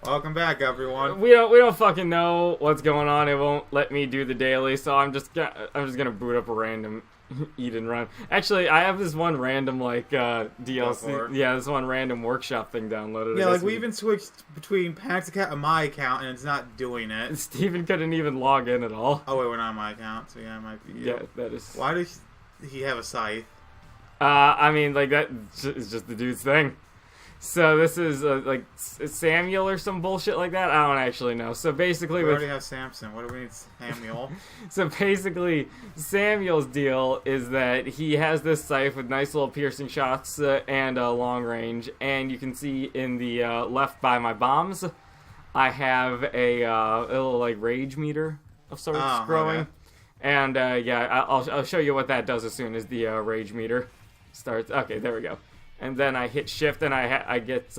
Welcome back, everyone. We don't fucking know what's going on. It won't let me do the daily, so I'm just gonna boot up a random eat and run. Actually, I have this one random DLC. Yeah, this one random workshop thing downloaded. Yeah, like we even switched between Panics account and my account, and it's not doing it. Steven couldn't even log in at all. Oh wait, we're not on my account, so yeah, it might be you. Yeah, that is. Why does he have a scythe? I mean, like that is just the dude's thing. So this is like Samuel or some bullshit like that. I don't actually know. So basically, we already have Samson. What do we need Samuel? So basically, Samuel's deal is that he has this scythe with nice little piercing shots and long range. And you can see in the left by my bombs, I have a little like rage meter of sorts growing. Okay. And yeah, I'll show you what that does as soon as the rage meter starts. Okay, there we go. And then I hit shift and I get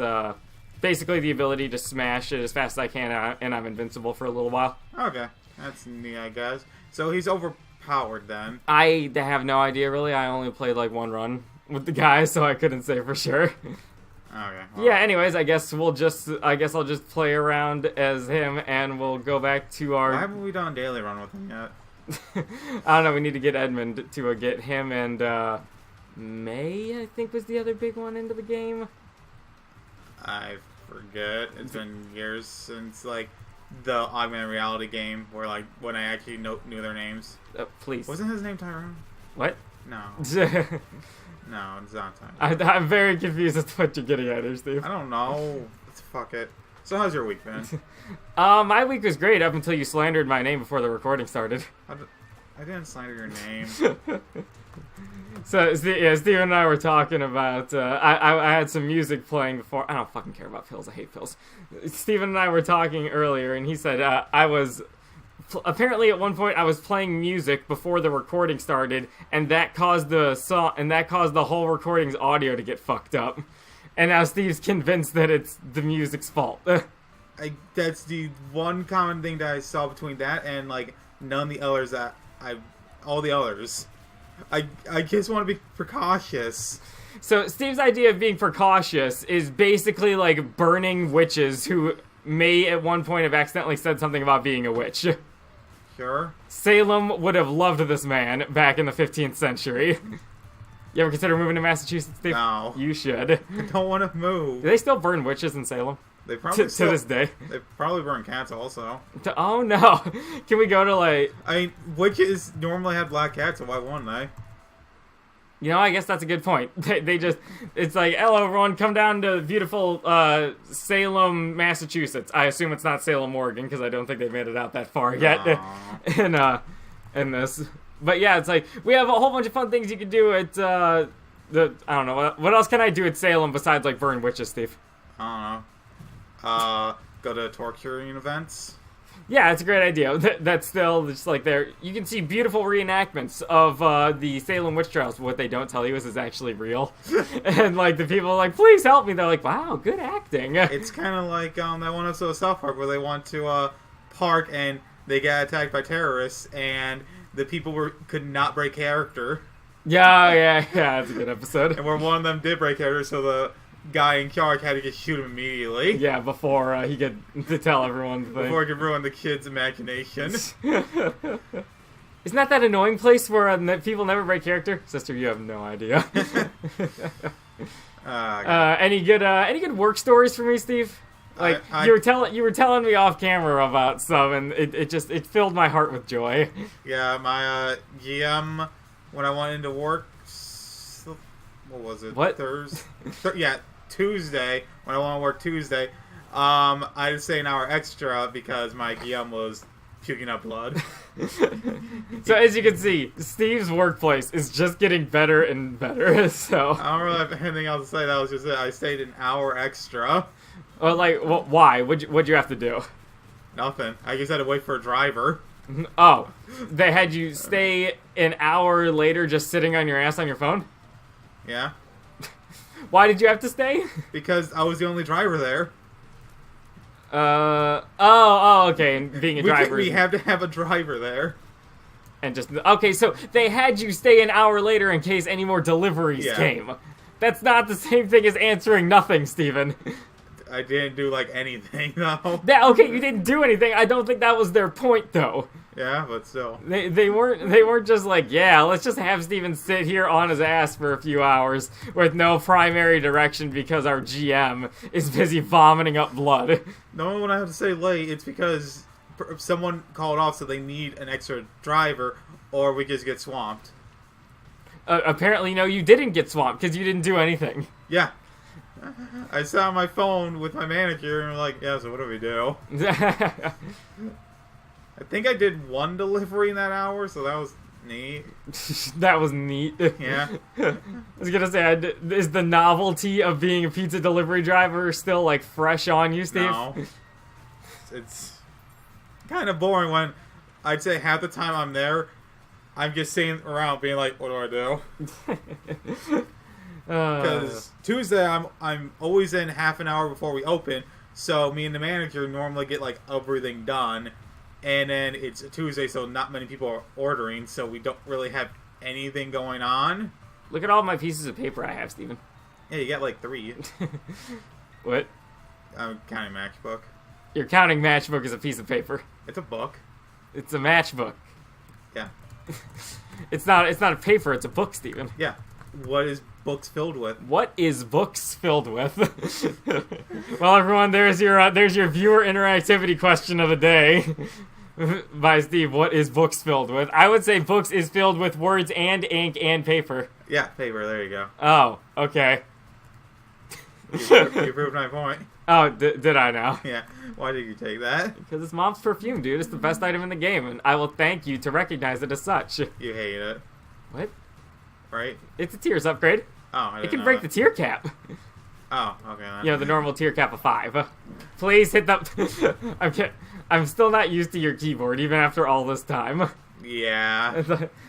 basically the ability to smash it as fast as I can, and I'm invincible for a little while. Okay, that's neat, I guess. So he's overpowered then. I have no idea really. I only played like one run with the guy, so I couldn't say for sure. Okay. Well. Yeah. Anyways, I guess I'll just play around as him, and we'll go back to our. Why haven't we done a daily run with him yet? I don't know. We need to get Edmund to get him and. May, I think, was the other big one into the game. I forget. It's been years since, like, the augmented reality game where, like, when I actually knew their names. Please. Wasn't his name Tyrone? What? No. No, it's not Tyrone. I'm very confused as to what you're getting at here, Steve. I don't know. Fuck it. So how's your week been? My week was great up until you slandered my name before the recording started. I didn't slander your name. So, yeah, Steven and I were talking about, I had some music playing before. I don't fucking care about pills. I hate pills. Steven and I were talking earlier, and he said apparently at one point I was playing music before the recording started, and that caused the whole recording's audio to get fucked up. And now Steve's convinced that it's the music's fault. That's the one common thing that I saw between that and, like, none of the others all the others. I just want to be precautious. So Steve's idea of being precautious is basically like burning witches who may at one point have accidentally said something about being a witch. Sure. Salem would have loved this man back in the 15th century. You ever consider moving to Massachusetts, Steve? No. You should. I don't want to move. Do they still burn witches in Salem? They probably to this day. They probably burn cats also. Oh no! Can we go to like? I mean, witches normally have black cats, so why wouldn't they? You know, I guess that's a good point. They just, it's like, hello everyone, come down to beautiful Salem, Massachusetts. I assume it's not Salem, Oregon, because I don't think they've made it out that far yet in this. But yeah, it's like, we have a whole bunch of fun things you can do at, I don't know, what else can I do at Salem besides, like, burn witches, Steve? I don't know. Go to torturing events. Yeah, it's a great idea. That's still just like there. You can see beautiful reenactments of the Salem witch trials. What they don't tell you is actually real. And like the people are like, please help me. They're like, wow, good acting. It's kind of like that one episode of South Park where they want to park and they get attacked by terrorists and the people could not break character. Yeah, that's a good episode. And where one of them did break character, so the guy in charge had to just shoot him immediately. Yeah, before he could to tell everyone. Before he could ruin the kid's imagination. Isn't that annoying place where people never break character? Sister, you have no idea. Any good work stories for me, Steve? Like you were telling me off camera about some, and it filled my heart with joy. Yeah, my GM when I went into work. What was it? What? Tuesday. When I want to work Tuesday, I had to stay an hour extra because my GM was puking up blood. So as you can see, Steve's workplace is just getting better and better. So I don't really have anything else to say. That was just it. I stayed an hour extra. Well, like, why? What'd you have to do? Nothing. I just had to wait for a driver. Oh, they had you stay an hour later just sitting on your ass on your phone? Yeah. Why did you have to stay? Because I was the only driver there. Okay, and being a driver. We have to have a driver there. And just, okay, so they had you stay an hour later in case any more deliveries came. That's not the same thing as answering nothing, Steven. I didn't do like anything though. Okay, you didn't do anything. I don't think that was their point, though. Yeah, but still. They weren't just like, yeah, let's just have Steven sit here on his ass for a few hours with no primary direction because our GM is busy vomiting up blood. No, when I have to say late, it's because someone called off, so they need an extra driver, or we just get swamped. Apparently, no, you didn't get swamped because you didn't do anything. Yeah. I sat on my phone with my manager and I'm like, yeah, so what do we do? I think I did one delivery in that hour, so that was neat. That was neat. Yeah. I was gonna say, is the novelty of being a pizza delivery driver still, like, fresh on you, Steve? No. It's kind of boring when I'd say half the time I'm there, I'm just sitting around being like, what do I do? Because Tuesday, I'm always in half an hour before we open, so me and the manager normally get, like, everything done. And then it's a Tuesday, so not many people are ordering, so we don't really have anything going on. Look at all my pieces of paper I have, Steven. Yeah, you got like 3. What? I'm counting matchbook. You're counting matchbook as a piece of paper. It's a book. It's a matchbook. Yeah. It's not a paper, it's a book, Steven. Yeah. What is books filled with? What is books filled with? Well, everyone, there's your viewer interactivity question of the day. By Steve, what is books filled with? I would say books is filled with words and ink and paper. Yeah, paper, there you go. Oh, okay. You proved my point. Oh, did I now? Yeah. Why did you take that? Because it's Mom's perfume, dude. It's the best item in the game, and I will thank you to recognize it as such. You hate it. What? Right? It's a tiers upgrade. Oh, I didn't It can know break that. the tier cap. Oh, okay. Then. You know, the normal tier cap of 5. Please hit the... I'm still not used to your keyboard, even after all this time. Yeah.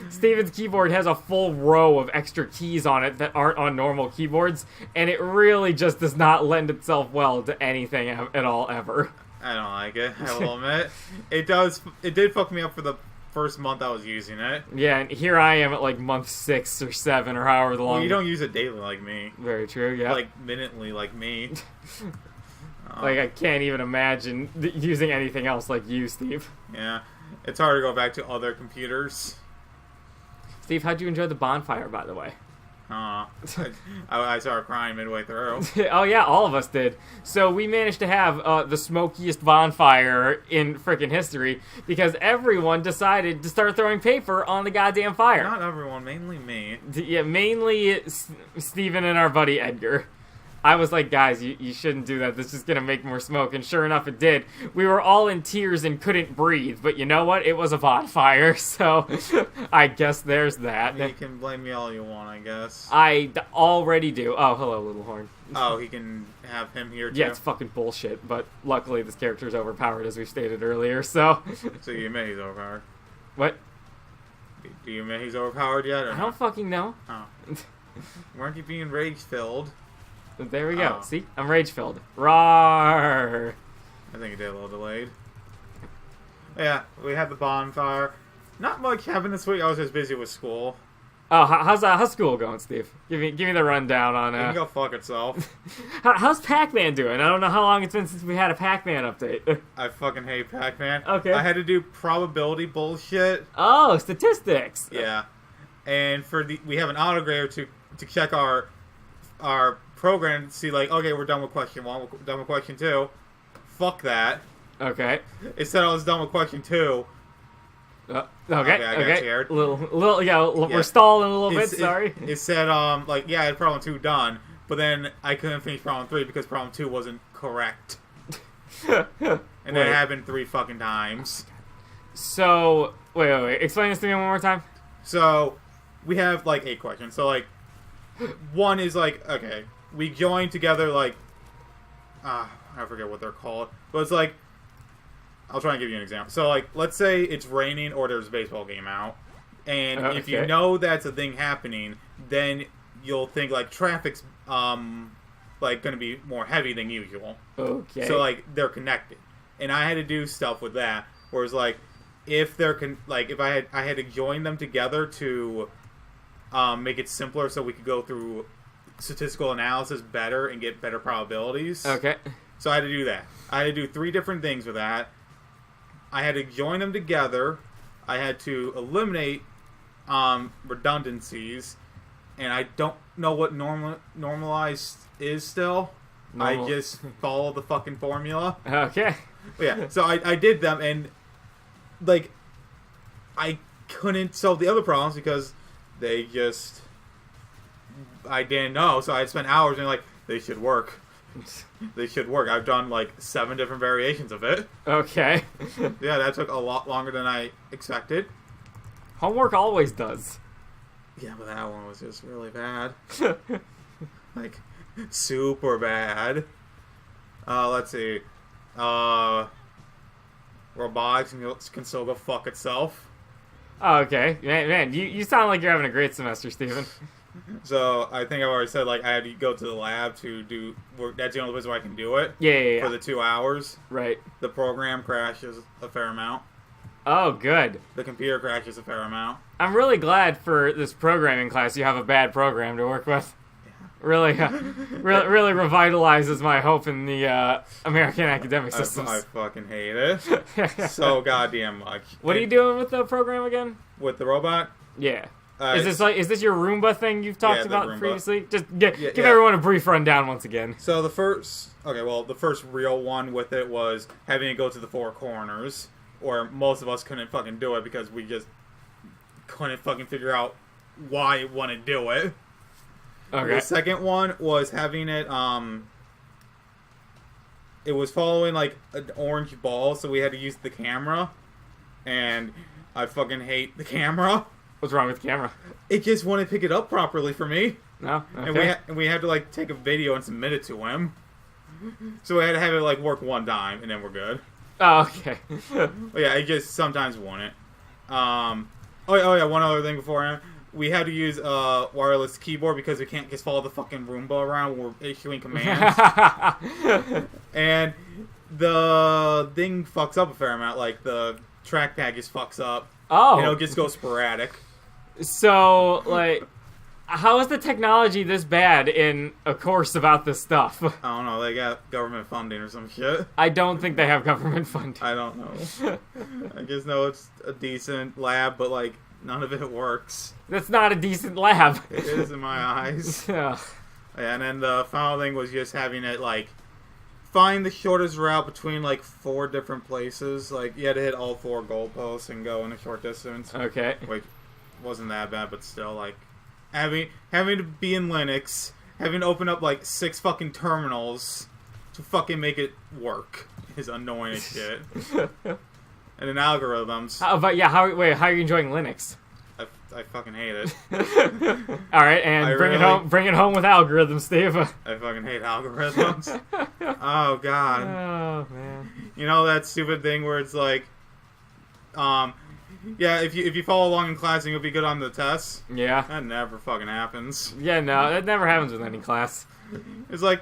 Steven's keyboard has a full row of extra keys on it that aren't on normal keyboards, and it really just does not lend itself well to anything at all, ever. I don't like it, I will admit. It did fuck me up for the first month I was using it. Yeah, and here I am at like month 6 or 7 or however long. Well, you don't use it daily like me. Very true, yeah. Like, minutely like me. Like, I can't even imagine using anything else like you, Steve. Yeah. It's hard to go back to other computers. Steve, how'd you enjoy the bonfire, by the way? I started crying midway through. Oh yeah, all of us did. So we managed to have the smokiest bonfire in frickin' history because everyone decided to start throwing paper on the goddamn fire. Not everyone, mainly me. Yeah, mainly Steven and our buddy Edgar. I was like, guys, you shouldn't do that. This is going to make more smoke. And sure enough, it did. We were all in tears and couldn't breathe. But you know what? It was a bonfire. So I guess there's that. You can blame me all you want, I guess. I already do. Oh, hello, Little Horn. Oh, he can have him here, too? Yeah, it's fucking bullshit. But luckily, this character is overpowered, as we stated earlier. So So you admit he's overpowered? What? Do you admit he's overpowered yet? Or I don't fucking know. Oh. Weren't you being rage-filled? There we go. Oh. See? I'm rage-filled. Rawr! I think it did a little delayed. Yeah, we had the bonfire. Not much happened this week. I was just busy with school. Oh, how's school going, Steve? Give me the rundown on It can go fuck itself. How's Pac-Man doing? I don't know how long it's been since we had a Pac-Man update. I fucking hate Pac-Man. Okay. I had to do probability bullshit. Oh, statistics. Yeah. And we have an autograder to check our program to see, like, okay, we're done with question 1, we're done with question 2. Fuck that. Okay. It said I was done with question 2. Okay. I got scared. We're stalling a little bit. Sorry. It said, like, yeah, I had problem 2 done, but then I couldn't finish problem 3 because problem 2 wasn't correct. And that happened 3 fucking times. So, wait. Explain this to me one more time. So, we have, like, 8 questions. So, like, 1 is, like, okay, we join together, like, I forget what they're called, but it's like, I'll try and give you an example. So, like, let's say it's raining or there's a baseball game out, and if you know that's a thing happening, then you'll think, like, traffic's, like, gonna be more heavy than usual. Okay. So, like, they're connected. And I had to do stuff with that, whereas, like, if they're, if I had to join them together to make it simpler so we could go through statistical analysis better and get better probabilities. Okay. So I had to do that. I had to do 3 different things with that. I had to join them together. I had to eliminate redundancies. And I don't know what normalized is still. I just follow the fucking formula. Okay. But yeah, so I did them, and, like, I couldn't solve the other problems because they just... I didn't know, so I spent hours and, like, they should work. They should work. I've done, like, 7 different variations of it. Okay. Yeah, that took a lot longer than I expected. Homework always does. Yeah, but that one was just really bad. Like, super bad. Let's see. Robotics can still go fuck itself. Oh, okay. Man, you sound like you're having a great semester, Steven. So, I think I've already said, like, I had to go to the lab to do work. That's the only place where I can do it. Yeah. For the 2 hours. Right. The program crashes a fair amount. Oh, good. The computer crashes a fair amount. I'm really glad for this programming class you have a bad program to work with. Really revitalizes my hope in the American academic systems. I fucking hate it so goddamn much. What are you doing with the program again? With the robot? Yeah. Is this your Roomba thing you've talked about Roomba. previously? Just give everyone a brief rundown once again. So the first real one with it was having to go to the 4 corners, or most of us couldn't fucking do it because we just couldn't fucking figure out why it wanted to do it. Okay. The second one was having it, it was following, like, an orange ball, so we had to use the camera, and I fucking hate the camera. What's wrong with the camera? It just wouldn't pick it up properly for me. No? Okay. And we had to, like, take a video and submit it to him. So we had to have it, like, work one time, and then we're good. Oh, okay. But yeah, it just sometimes wouldn't. Oh yeah, one other thing beforehand. We had to use a wireless keyboard because we can't just follow the fucking Roomba around when we're issuing commands. And the thing fucks up a fair amount. Like, the trackpad just fucks up. Oh. You know, it just goes sporadic. So, like, how is the technology this bad in a course about this stuff? I don't know, they got government funding or some shit. I don't think they have government funding. I don't know. I just know it's a decent lab, but, like, none of it works. That's not a decent lab. It is in my eyes. Ugh. Yeah, and then the final thing was just having it, like, find the shortest route between, like, 4 different places. Like, you had to hit all 4 goalposts and go in a short distance. Okay. Which wasn't that bad, but still, like, having to be in Linux, having to open up, like, 6 fucking terminals to fucking make it work is annoying as shit. And then algorithms. How are you enjoying Linux? I fucking hate it. Alright, and bring it home with algorithms, Steve. I fucking hate algorithms. Oh, God. Oh, man. You know that stupid thing where it's like, yeah, if you follow along in class, you'll be good on the tests? Yeah. That never fucking happens. Yeah, no, that never happens with any class. It's like,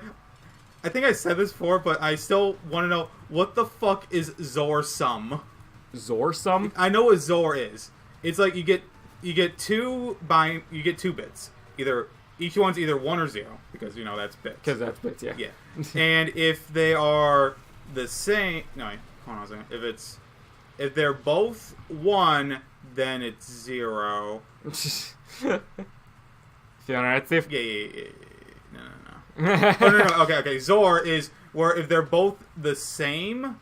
I think I said this before, but I still want to know, what the fuck is Zor sum? Zor sum? I know what Zor is. It's like you get 2 bits. Each one's either 1 or 0, because, you know, that's bits. Because that's bits, yeah. Yeah. And if they are the same... No, wait, hold on a second. If they're both 1, then it's 0. Feeling alright, Steve? Yeah. No. Oh, no. Okay. Zor is where if they're both the same,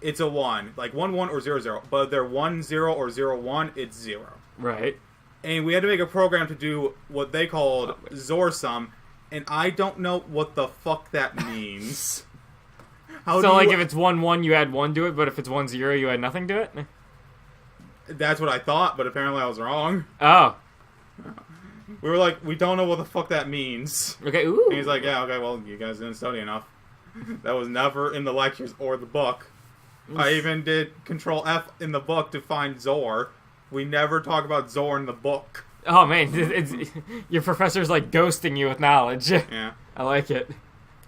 it's a 1. Like 1, 1, or 0, 0. But if they're 1, 0, or 0, 1, it's 0. Right. And we had to make a program to do what they called Zor sum, and I don't know what the fuck that means. If it's 1, 1, you add 1 to it, but if it's 1, 0, you add nothing to it? That's what I thought, but apparently I was wrong. Oh. We were like, we don't know what the fuck that means. Okay, ooh. And he's like, yeah, okay, well, you guys didn't study enough. That was never in the lectures or the book. I even did Control F in the book to find Zor. We never talk about Zor in the book. Oh, man, your professor's, like, ghosting you with knowledge. Yeah. I like it.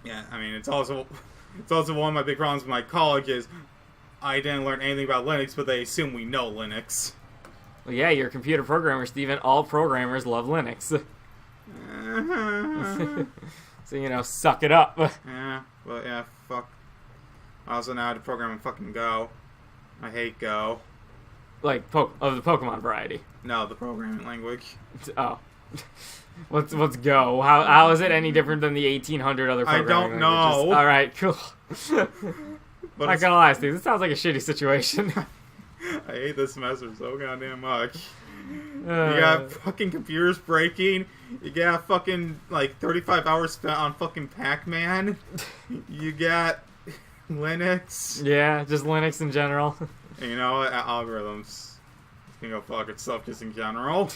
Yeah, I mean, it's also one of my big problems with my college is I didn't learn anything about Linux, but they assume we know Linux. Well, yeah, you're a computer programmer, Steven. All programmers love Linux. So, suck it up. Yeah, well, yeah, fuck I also know how to program in fucking Go. I hate Go. Like, of the Pokemon variety? No, the programming language. Oh. Let's go. How is it any different than the 1800 other programming I don't know. Alright, cool. But Not gonna lie, Steve, this sounds like a shitty situation. I hate this semester so goddamn much. You got fucking computers breaking. You got fucking, 35 hours spent on fucking Pac-Man. You got Linux. Yeah, just Linux in general. And you know what? Algorithms can go fuck itself just in general.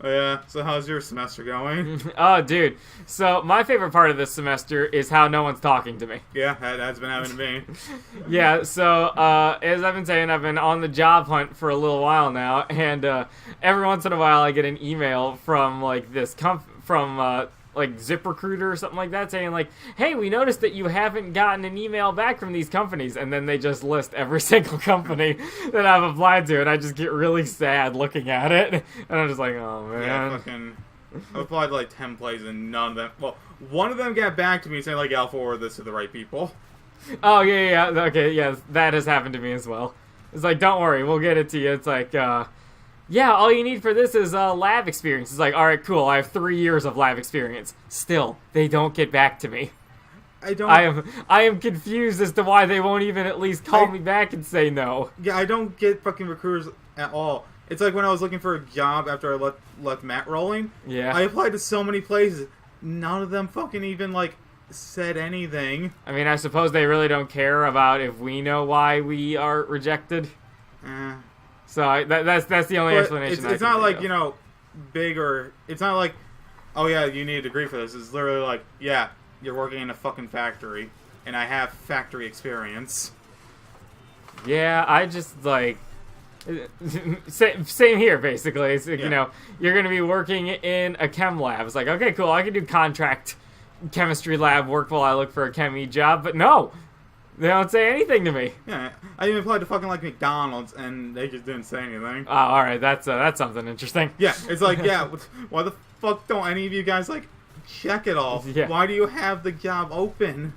Yeah, so how's your semester going? Oh, dude. So, my favorite part of this semester is how no one's talking to me. Yeah, that's been happening to me. Yeah, so, as I've been saying, I've been on the job hunt for a little while now, and every once in a while I get an email from, ZipRecruiter or something like that saying, hey, we noticed that you haven't gotten an email back from these companies, and then they just list every single company that I've applied to, and I just get really sad looking at it, and I'm just like, oh, man. Yeah, I applied to 10 places and none of them, well, one of them got back to me saying, I'll forward this to the right people. Oh, yeah, okay, yeah, that has happened to me as well. It's like, don't worry, we'll get it to you. It's like, yeah, all you need for this is lab experience. It's like, alright, cool, I have 3 years of lab experience. Still, they don't get back to me. I am confused as to why they won't even at least call me back and say no. Yeah, I don't get fucking recruiters at all. It's like when I was looking for a job after I left Matt rolling. Yeah. I applied to so many places. None of them fucking even, said anything. I mean, I suppose they really don't care about if we know why we are rejected. So that's the only explanation. It's not like, big or... It's not like, oh yeah, you need a degree for this. It's literally like, yeah, you're working in a fucking factory, and I have factory experience. Yeah, I just, same here, basically. It's, you're going to be working in a chem lab. It's like, okay, cool, I can do contract chemistry lab work while I look for a chemi job, but no! They don't say anything to me. Yeah, I even applied to fucking McDonald's, and they just didn't say anything. Oh, all right, that's something interesting. Yeah, it's like, yeah, why the fuck don't any of you guys check it all? Yeah. Why do you have the job open?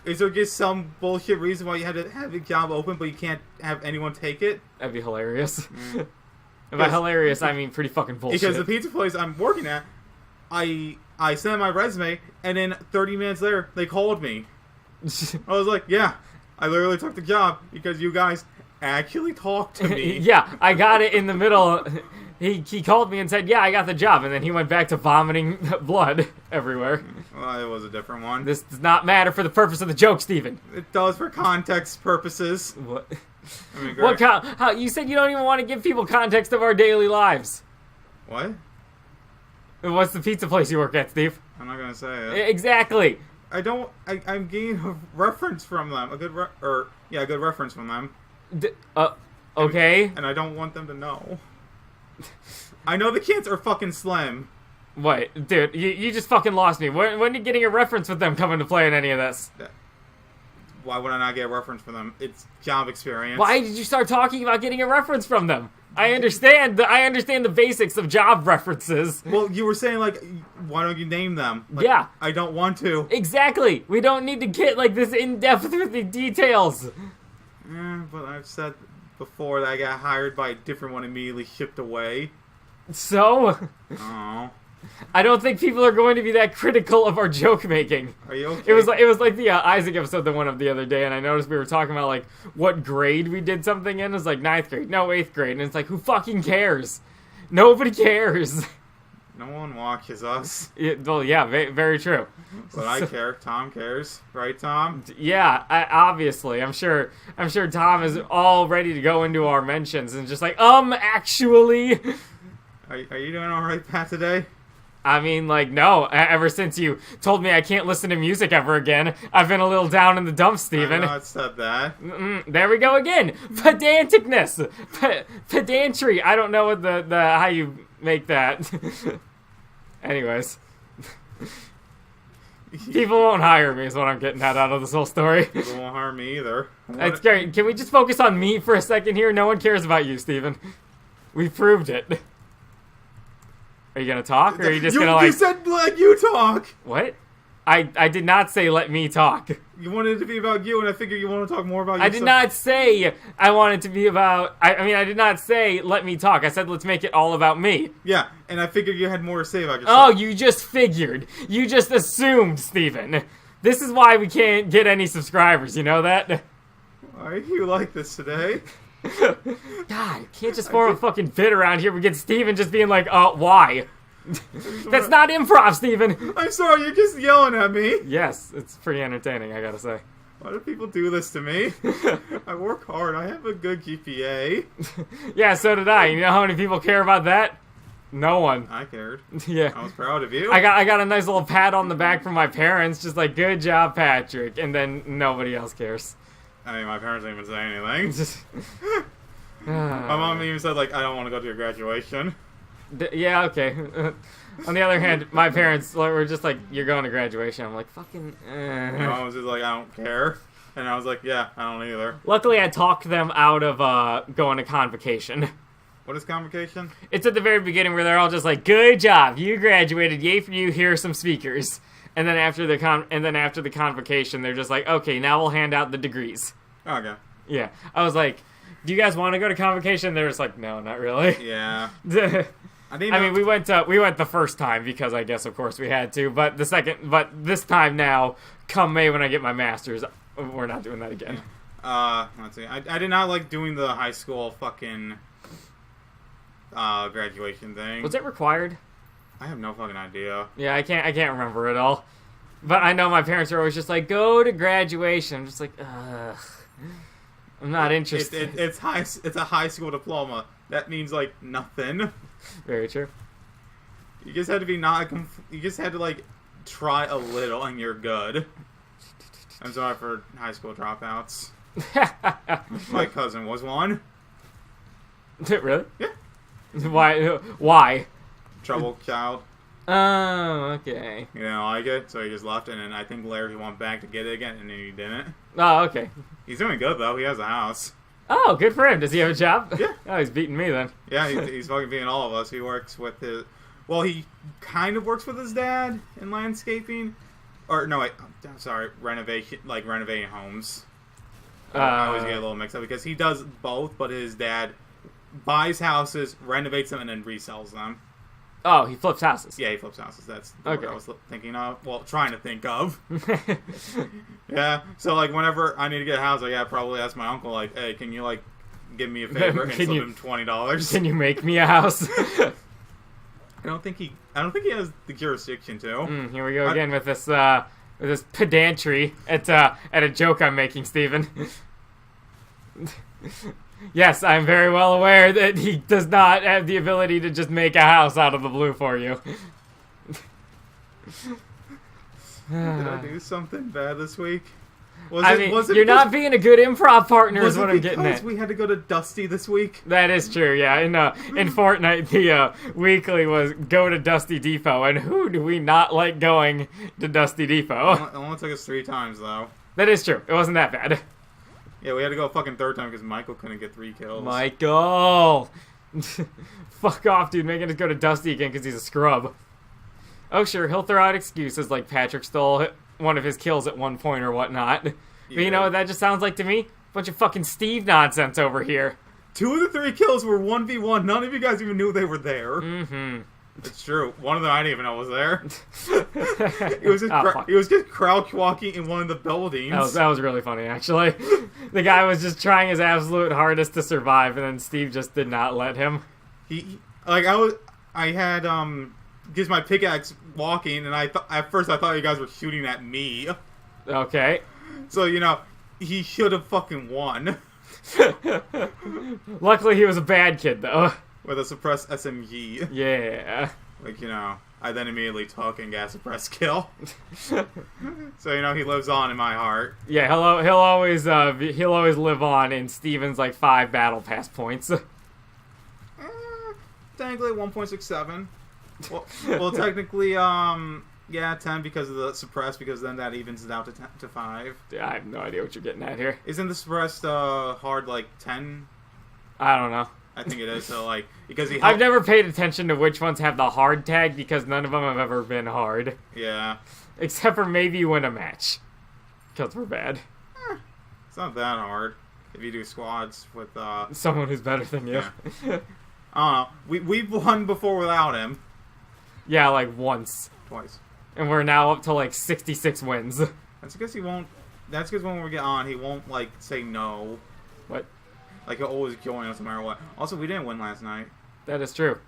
Is there just some bullshit reason why you had to have the job open, but you can't have anyone take it? That'd be hilarious. By hilarious, I mean pretty fucking bullshit. Because the pizza place I'm working at, I sent my resume, and then 30 minutes later, they called me. I was like, yeah, I literally took the job because you guys actually talked to me. Yeah, I got it in the middle. He called me and said, yeah, I got the job, and then he went back to vomiting blood everywhere. Well, it was a different one. This does not matter for the purpose of the joke, Steven. It does for context purposes. What? I mean, what? How? You said you don't even want to give people context of our daily lives. What? What's the pizza place you work at, Steve? I'm not gonna say it. Exactly. I'm getting a reference from them. A good reference from them. Okay. And I don't want them to know. I know the kids are fucking slim. What? Dude, you just fucking lost me. When did getting a reference with them come into play in any of this? Why would I not get a reference from them? It's job experience. Why did you start talking about getting a reference from them? I understand the basics of job references. Well, you were saying, why don't you name them? Yeah. I don't want to. Exactly. We don't need to get, this in-depth with the details. But I've said before that I got hired by a different one immediately shipped away. So? Oh. I don't think people are going to be that critical of our joke making. Are you okay? It was like the Isaac episode that went up the other day, and I noticed we were talking about what grade we did something in. It was 9th grade, no 8th grade, and it's like, who fucking cares? Nobody cares. No one watches us. Well, yeah, very true. But I care. Tom cares, right, Tom? Yeah, obviously. I'm sure Tom is all ready to go into our mentions and just actually. Are you doing all right, Pat, today? I mean, no. Ever since you told me I can't listen to music ever again, I've been a little down in the dumps, Steven. I not said that. There we go again. Pedanticness. Pedantry. I don't know what the how you make that. Anyways. People won't hire me is what I'm getting at out of this whole story. People won't hire me either. That's great. Can we just focus on me for a second here? No one cares about you, Steven. We proved it. Are you gonna talk, or are you just gonna You said you talk! What? I did not say let me talk. You wanted it to be about you, and I figured you want to talk more about yourself. I did not say I want it to be about... I mean, I did not say let me talk. I said let's make it all about me. Yeah, and I figured you had more to say about yourself. Oh, you just figured. You just assumed, Steven. This is why we can't get any subscribers, you know that? Why are you like this today? God, you can't just form a fucking bit around here. We get Steven just being like, why? That's not improv, Steven. I'm sorry, you're just yelling at me. Yes, it's pretty entertaining, I gotta say. Why do people do this to me? I work hard. I have a good GPA. Yeah, so did I. You know how many people care about that? No one. I cared. Yeah. I was proud of you. I got a nice little pat on the back from my parents, just like, good job, Patrick. And then nobody else cares. I mean, my parents didn't even say anything. My mom even said, like, I don't want to go to your graduation. Yeah, okay. On the other hand, my parents were just like, you're going to graduation. I'm like, fucking... My mom was just like, I don't care. And I was like, yeah, I don't either. Luckily, I talked them out of going to convocation. What is convocation? It's at the very beginning where they're all just like, good job, you graduated, yay for you, here are some speakers. And then after the convocation, they're just like, okay, now we'll hand out the degrees. Okay. Yeah. I was like, do you guys want to go to convocation? They're just like, no, not really. Yeah. I mean, we went the first time because I guess, of course, we had to. But this time now, come May when I get my master's, we're not doing that again. Let's see. I did not like doing the high school fucking graduation thing. Was it required? I have no fucking idea. Yeah, I can't remember it all. But I know my parents are always just like, go to graduation. I'm just like, ugh. I'm not interested. It's a high school diploma. That means like nothing. Very true. You just had to be you just had to like try a little and you're good. I'm sorry for high school dropouts. My cousin was one. Really? Yeah. Why? Trouble child. Oh, okay. You didn't like it, so he just left, and then I think Larry went back to get it again, and then he didn't. Oh, okay. He's doing good, though. He has a house. Oh, good for him. Does he have a job? Yeah. Oh, he's beating me, then. Yeah, he's fucking beating all of us. He works with his... Well, he kind of works with his dad in landscaping. Or, no, wait. I'm sorry. Renovating homes. I always get a little mixed up, because he does both, but his dad buys houses, renovates them, and then resells them. Oh, he flips houses. Yeah, he flips houses. That's what I was thinking of. Well, trying to think of. Yeah, so, like, whenever I need to get a house, I gotta probably ask my uncle, like, hey, can you, like, give me a favor and slip him $20? Can you make me a house? I don't think he has the jurisdiction to. Here we go again with this pedantry at a joke I'm making, Steven. Yes, I'm very well aware that he does not have the ability to just make a house out of the blue for you. Did I do something bad this week? You're not being a good improv partner is what I'm getting at. Was it because we had to go to Dusty this week? That is true, yeah. In Fortnite, the weekly was go to Dusty Depot, and who do we not like going to Dusty Depot? It only took us 3 times, though. That is true. It wasn't that bad. Yeah, we had to go a fucking 3rd time because Michael couldn't get 3 kills. Michael! Fuck off, dude. Making us go to Dusty again because he's a scrub. Oh, sure, he'll throw out excuses like Patrick stole one of his kills at one point or whatnot. Yeah. But you know what that just sounds like to me? Bunch of fucking Steve nonsense over here. 2 of the 3 kills were 1v1. None of you guys even knew they were there. Mm-hmm. It's true. One of them I didn't even know was there. He was just crouch walking in one of the buildings. That was really funny, actually. The guy was just trying his absolute hardest to survive, and then Steve just did not let him. I had just my pickaxe walking, and at first I thought you guys were shooting at me. Okay. So he should have fucking won. Luckily, he was a bad kid, though. With a suppressed SMG. Yeah. Like, I then immediately took and got a suppressed kill. So, he lives on in my heart. Yeah, he'll always live on in Steven's, 5 battle pass points. Technically 1.67. Well, technically, 10 because of the suppressed, because then that evens it out to 5. Yeah, I have no idea what you're getting at here. Isn't the suppressed hard, 10? I don't know. I think it is. So like because he. I've never paid attention to which ones have the hard tag because none of them have ever been hard. Yeah. Except for maybe you win a match. Because we're bad. It's not that hard if you do squads with someone who's better than you. Yeah. I don't know. We've won before without him. Yeah, like once. Twice. And we're now up to like 66 wins. That's because he won't. That's because when we get on, he won't like say no. What? Like he'll always join us no matter what. Also, we didn't win last night. That is true.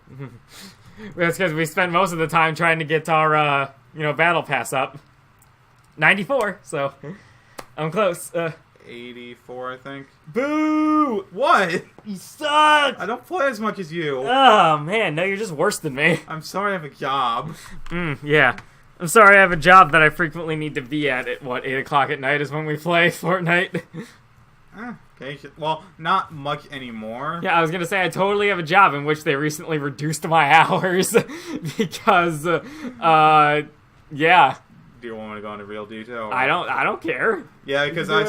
That's because we spent most of the time trying to get our battle pass up. 94, so I'm close. 84, I think. Boo! What? You suck! I don't play as much as you. Oh, man, no, you're just worse than me. I'm sorry I have a job. Yeah. I'm sorry I have a job that I frequently need to be at 8 o'clock at night is when we play Fortnite. Okay, well, not much anymore. Yeah, I was gonna say I totally have a job in which they recently reduced my hours because, yeah. Do you want me to go into real detail? Or? I don't care. Yeah, because I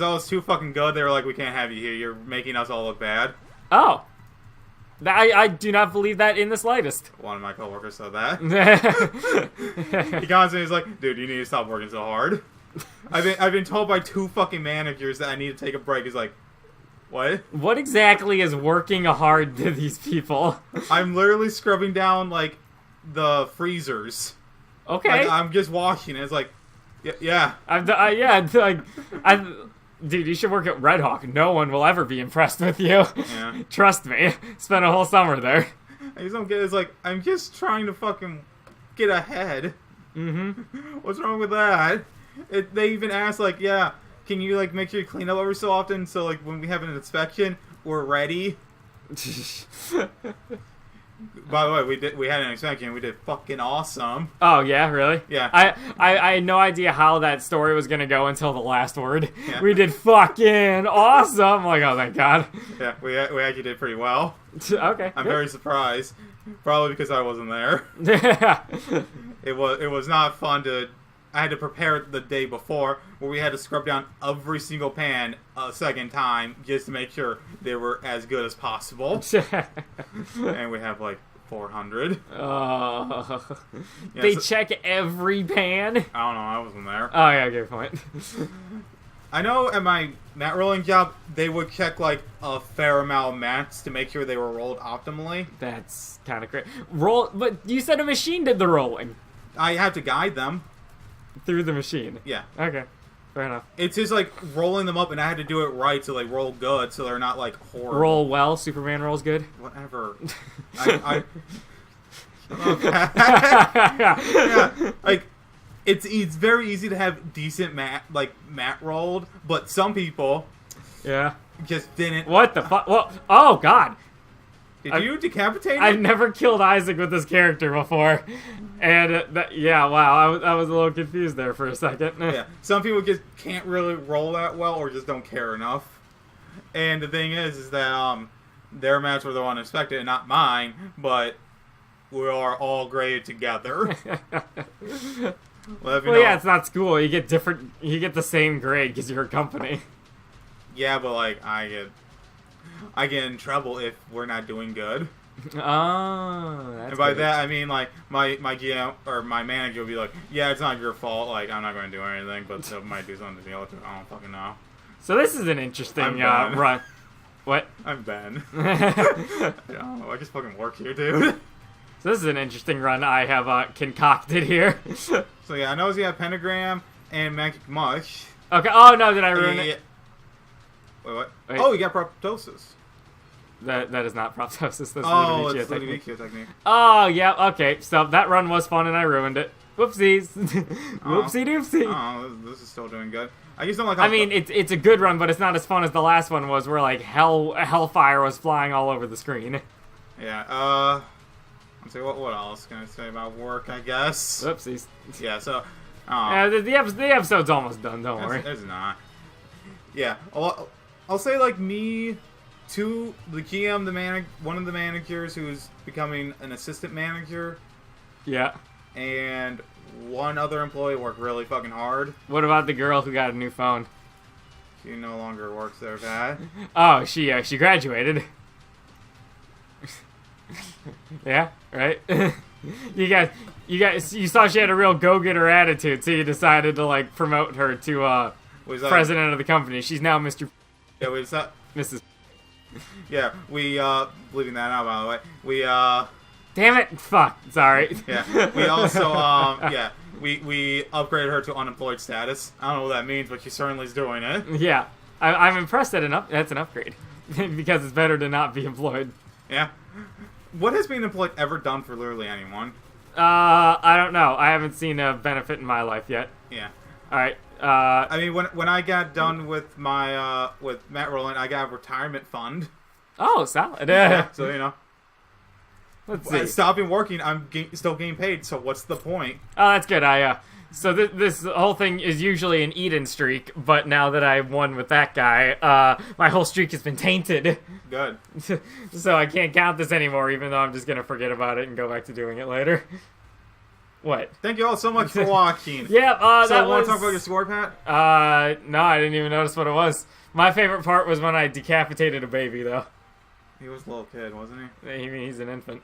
was too fucking good. They were like, we can't have you here. You're making us all look bad. Oh. I do not believe that in the slightest. One of my coworkers said that. He constantly is like, dude, you need to stop working so hard. I've been told by 2 fucking managers that I need to take a break. He's like, what? What exactly is working hard to these people? I'm literally scrubbing down like the freezers. Okay. Like, I'm just washing it. It's like, yeah. Dude, you should work at Red Hawk. No one will ever be impressed with you. Yeah. Trust me. Spent a whole summer there. I just don't get it. It's like, I'm just trying to fucking get ahead. Mm-hmm. What's wrong with that? They even asked, like, yeah, can you, like, make sure you clean up every so often so, like, when we have an inspection, we're ready? By the way, we had an inspection. We did fucking awesome. Oh, yeah? Really? Yeah. I had no idea how that story was going to go until the last word. Yeah. We did fucking awesome. I'm like, oh, thank God. Yeah, we actually did pretty well. Okay. I'm very surprised. Probably because I wasn't there. It was not fun to... I had to prepare it the day before, where we had to scrub down every single pan a second time just to make sure they were as good as possible. And we have like 400. They check every pan? I don't know, I wasn't there. Oh yeah, good point. I know at my mat rolling job, they would check like a fair amount of mats to make sure they were rolled optimally. That's kind of great. But you said a machine did the rolling. I had to guide them. Through the machine? Yeah. Okay. Fair enough. It's just like rolling them up, and I had to do it right so they roll good, so they're not like horrible. Roll well, Superman rolls good? Whatever. Yeah, like it's very easy to have decent mat rolled, but some people just didn't. What the fuck? Well, oh god. Did you decapitate him? I've never killed Isaac with this character before. And, wow, I was a little confused there for a second. Yeah, some people just can't really roll that well or just don't care enough. And the thing is that their mats were the one inspected and not mine, but we are all graded together. Well, yeah, it's not school. You get the same grade because you're a company. Yeah, but, like, I get in trouble if we're not doing good. Oh, that's and by good. that I mean like my GM or my manager will be like, yeah, it's not your fault. Like I'm not going to do anything, but they might do something to me. I don't fucking know. So this is an interesting run. What? I'm Ben. I don't know. I just fucking work here, dude. So this is an interesting run I have concocted here. So yeah, I know you have Pentagram and Magic Mush. Okay. Oh no, did I ruin it? Wait, what? Wait. Oh, you got Proptosis. That is not proptosis. That's it's the Ludovicio technique. Oh, yeah, okay. So that run was fun and I ruined it. Whoopsies. Whoopsie doopsie. Oh, this is still doing good. I just don't like how... I mean, it's a good run, but it's not as fun as the last one was, where, like, hellfire was flying all over the screen. Yeah, let's see, what else can I say about work, I guess? Whoopsies. Yeah, so... Yeah, the episode's almost done, don't worry. It's not. Yeah, I'll say, like, me... the GM, one of the managers who's becoming an assistant manager. Yeah. And one other employee worked really fucking hard. What about the girl who got a new phone? She no longer works there, Pat. Oh, she graduated. Yeah, right? You saw she had a real go-getter attitude, so you decided to, like, promote her to, president of the company. She's now Mr. Yeah, wait, is that... Mrs. Yeah, we, leaving that out, by the way. We, Damn it! Fuck. Sorry. Yeah, we also, yeah, we upgraded her to unemployed status. I don't know what that means, but she certainly is doing it. Yeah. I'm impressed that that's an upgrade. Because it's better to not be employed. Yeah. What has being employed ever done for literally anyone? I don't know. I haven't seen a benefit in my life yet. Yeah. Alright, I mean, when I got done with my, with Matt Rowland, I got a retirement fund. Oh, solid. Yeah, so, you know. Let's see. Stopping working, I'm still getting paid, so what's the point? Oh, that's good. So this whole thing is usually an Eden streak, but now that I won with that guy, my whole streak has been tainted. Good. So I can't count this anymore, even though I'm just gonna forget about it and go back to doing it later. What? Thank you all so much for watching. Yeah, so that want was... to talk about your score, Pat? No, I didn't even notice what it was. My favorite part was when I decapitated a baby, though. He was a little kid, wasn't he? He's an infant.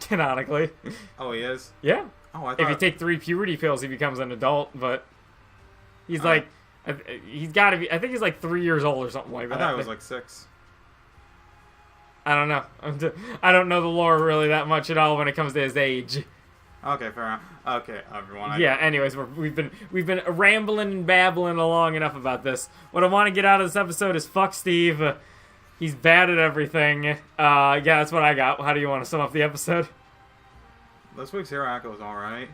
Canonically. Oh, he is? Yeah. Oh, I thought... If you take 3 puberty pills, he becomes an adult, but he's he's gotta be, I think he's like 3 years old or something like that. I thought he was like 6. I don't know. I don't know the lore really that much at all when it comes to his age. Okay, fair enough. Okay, everyone. Yeah, anyways, we've been rambling and babbling along enough about this. What I want to get out of this episode is fuck Steve. He's bad at everything. Yeah, that's what I got. How do you want to sum up the episode? This week's Hero Echo was alright.